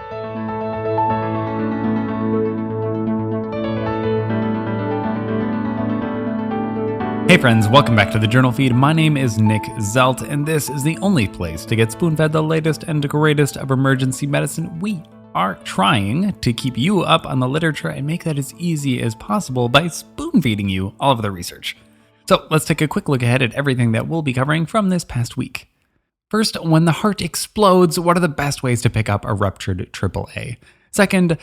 Hey friends, welcome back to the Journal Feed. My name is Nick Zelt, and this is the only place to get spoon-fed the latest and greatest of emergency medicine. We are trying to keep you up on the literature and make that as easy as possible by spoon-feeding you all of the research. So let's take a quick look ahead at everything that we'll be covering from this past week. First, when the heart explodes, what are the best ways to pick up a ruptured AAA? Second,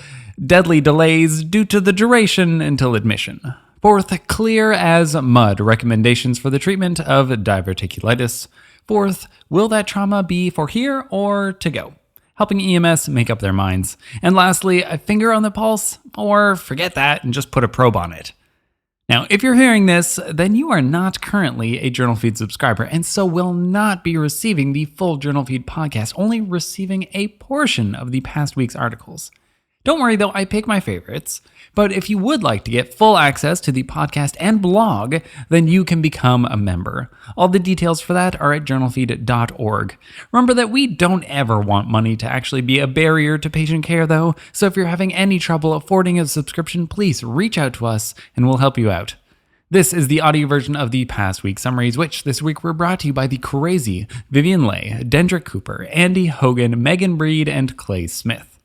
deadly delays due to the duration until admission. Fourth, clear as mud recommendations for the treatment of diverticulitis. Fourth, will that trauma be for here or to go? Helping EMS make up their minds. And lastly, a finger on the pulse, or forget that and just put a probe on it. Now, if you're hearing this, then you are not currently a JournalFeed subscriber, and so will not be receiving the full JournalFeed podcast, only receiving a portion of the past week's articles. Don't worry though, I pick my favorites. But if you would like to get full access to the podcast and blog, then you can become a member. All the details for that are at journalfeed.org. Remember that we don't ever want money to actually be a barrier to patient care though, so if you're having any trouble affording a subscription, please reach out to us and we'll help you out. This is the audio version of the past week summaries, which this week were brought to you by the crazy Vivian Leigh, Dendrick Cooper, Andy Hogan, Megan Breed, and Clay Smith.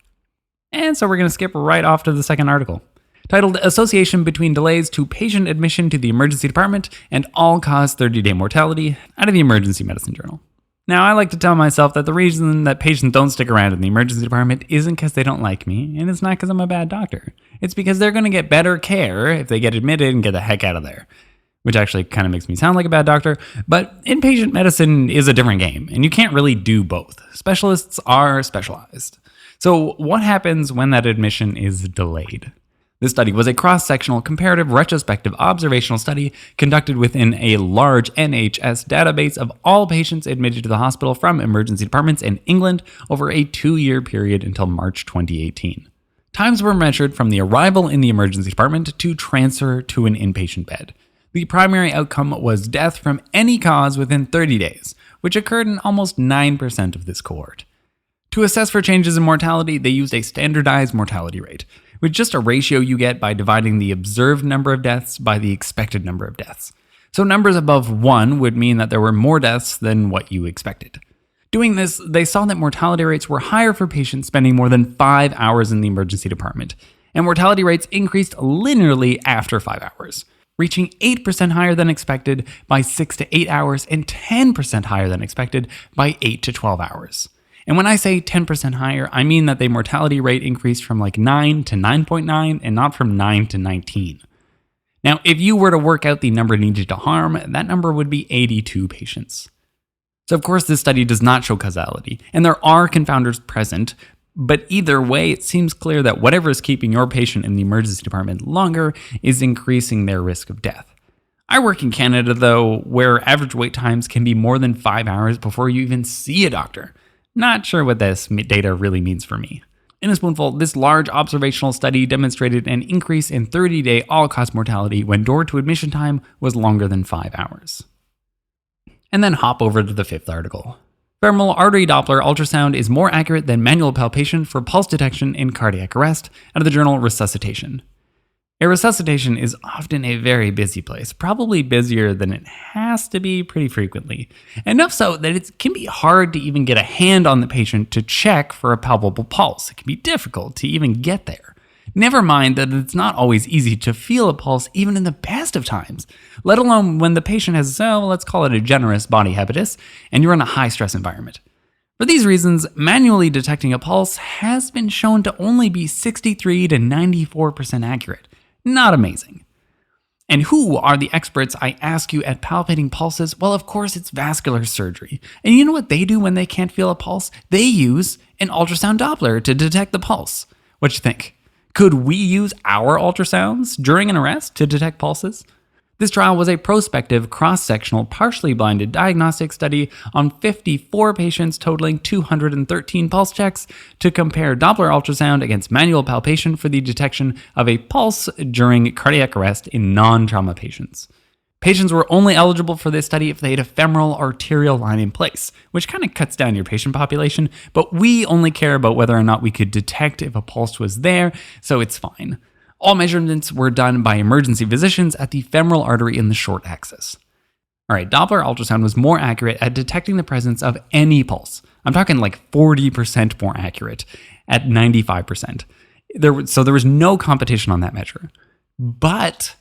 And so we're going to skip right off to the second article, titled Association Between Delays to Patient Admission to the Emergency Department and All-Cause 30-Day Mortality, out of the Emergency Medicine Journal. Now, I like to tell myself that the reason that patients don't stick around in the emergency department isn't because they don't like me, and it's not because I'm a bad doctor. It's because they're going to get better care if they get admitted and get the heck out of there. Which actually kind of makes me sound like a bad doctor, but inpatient medicine is a different game, and you can't really do both. Specialists are specialized. So what happens when that admission is delayed? This study was a cross-sectional comparative retrospective observational study conducted within a large NHS database of all patients admitted to the hospital from emergency departments in England over a 2-year period until March 2018. Times were measured from the arrival in the emergency department to transfer to an inpatient bed. The primary outcome was death from any cause within 30 days, which occurred in almost 9% of this cohort. To assess for changes in mortality, they used a standardized mortality rate, which is just a ratio you get by dividing the observed number of deaths by the expected number of deaths. So numbers above 1 would mean that there were more deaths than what you expected. Doing this, they saw that mortality rates were higher for patients spending more than 5 hours in the emergency department, and mortality rates increased linearly after 5 hours, reaching 8% higher than expected by 6 to 8 hours and 10% higher than expected by 8 to 12 hours. And when I say 10% higher, I mean that the mortality rate increased from like 9 to 9.9 and not from 9 to 19. Now, if you were to work out the number needed to harm, that number would be 82 patients. So of course, this study does not show causality, and there are confounders present, but either way, it seems clear that whatever is keeping your patient in the emergency department longer is increasing their risk of death. I work in Canada, though, where average wait times can be more than 5 hours before you even see a doctor. Not sure what this data really means for me. In a spoonful, this large observational study demonstrated an increase in 30-day all-cause mortality when door-to-admission time was longer than 5 hours. And then hop over to the fifth article. Femoral artery Doppler ultrasound is more accurate than manual palpation for pulse detection in cardiac arrest, out of the journal Resuscitation. A resuscitation is often a very busy place, probably busier than it has to be pretty frequently. Enough so that it can be hard to even get a hand on the patient to check for a palpable pulse. It can be difficult to even get there. Never mind that it's not always easy to feel a pulse even in the best of times, let alone when the patient has, let's call it a generous body habitus, and you're in a high-stress environment. For these reasons, manually detecting a pulse has been shown to only be 63 to 94% accurate. Not amazing. And who are the experts, I ask you, at palpating pulses? Well, of course, it's vascular surgery. And you know what they do when they can't feel a pulse? They use an ultrasound Doppler to detect the pulse. What you think? Could we use our ultrasounds during an arrest to detect pulses? This trial was a prospective, cross-sectional, partially blinded diagnostic study on 54 patients totaling 213 pulse checks to compare Doppler ultrasound against manual palpation for the detection of a pulse during cardiac arrest in non-trauma patients. Patients were only eligible for this study if they had a femoral arterial line in place, which kind of cuts down your patient population, but we only care about whether or not we could detect if a pulse was there, so it's fine. All measurements were done by emergency physicians at the femoral artery in the short axis. All right, Doppler ultrasound was more accurate at detecting the presence of any pulse. I'm talking like 40% more accurate at 95%. So there was no competition on that measure. But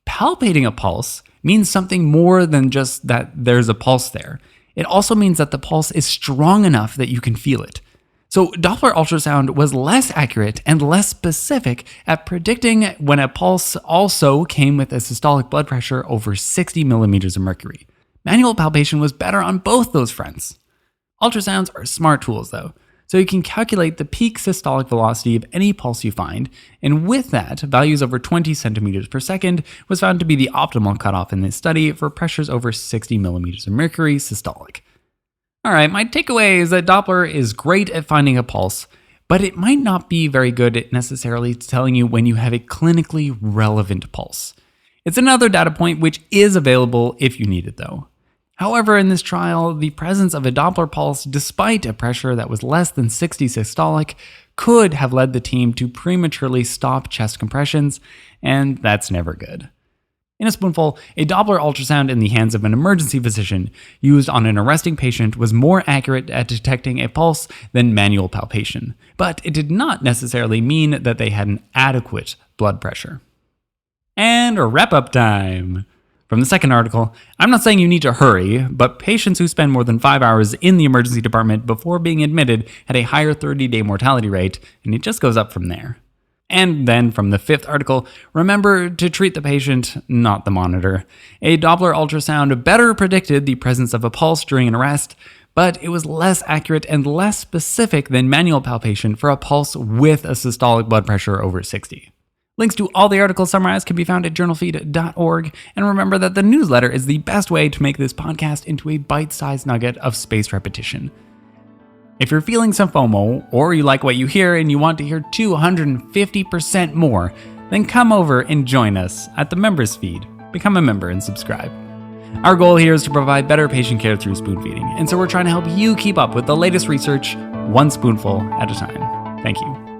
palpating a pulse means something more than just that there's a pulse there. It also means that the pulse is strong enough that you can feel it. So Doppler ultrasound was less accurate and less specific at predicting when a pulse also came with a systolic blood pressure over 60 millimeters of mercury. Manual palpation was better on both those fronts. Ultrasounds are smart tools though, so you can calculate the peak systolic velocity of any pulse you find, and with that, values over 20 centimeters per second was found to be the optimal cutoff in this study for pressures over 60 millimeters of mercury systolic. Alright, my takeaway is that Doppler is great at finding a pulse, but it might not be very good at necessarily telling you when you have a clinically relevant pulse. It's another data point which is available if you need it though. However, in this trial, the presence of a Doppler pulse, despite a pressure that was less than 60 systolic, could have led the team to prematurely stop chest compressions, and that's never good. In a spoonful, a Doppler ultrasound in the hands of an emergency physician used on an arresting patient was more accurate at detecting a pulse than manual palpation, but it did not necessarily mean that they had an adequate blood pressure. And wrap-up time! From the second article, I'm not saying you need to hurry, but patients who spend more than 5 hours in the emergency department before being admitted had a higher 30-day mortality rate, and it just goes up from there. And then from the fifth article, remember to treat the patient, not the monitor. A Doppler ultrasound better predicted the presence of a pulse during an arrest, but it was less accurate and less specific than manual palpation for a pulse with a systolic blood pressure over 60. Links to all the articles summarized can be found at JournalFeed.org, and remember that the newsletter is the best way to make this podcast into a bite-sized nugget of spaced repetition. If you're feeling some FOMO, or you like what you hear and you want to hear 250% more, then come over and join us at the members feed. Become a member and subscribe. Our goal here is to provide better patient care through spoon feeding, and so we're trying to help you keep up with the latest research, one spoonful at a time. Thank you.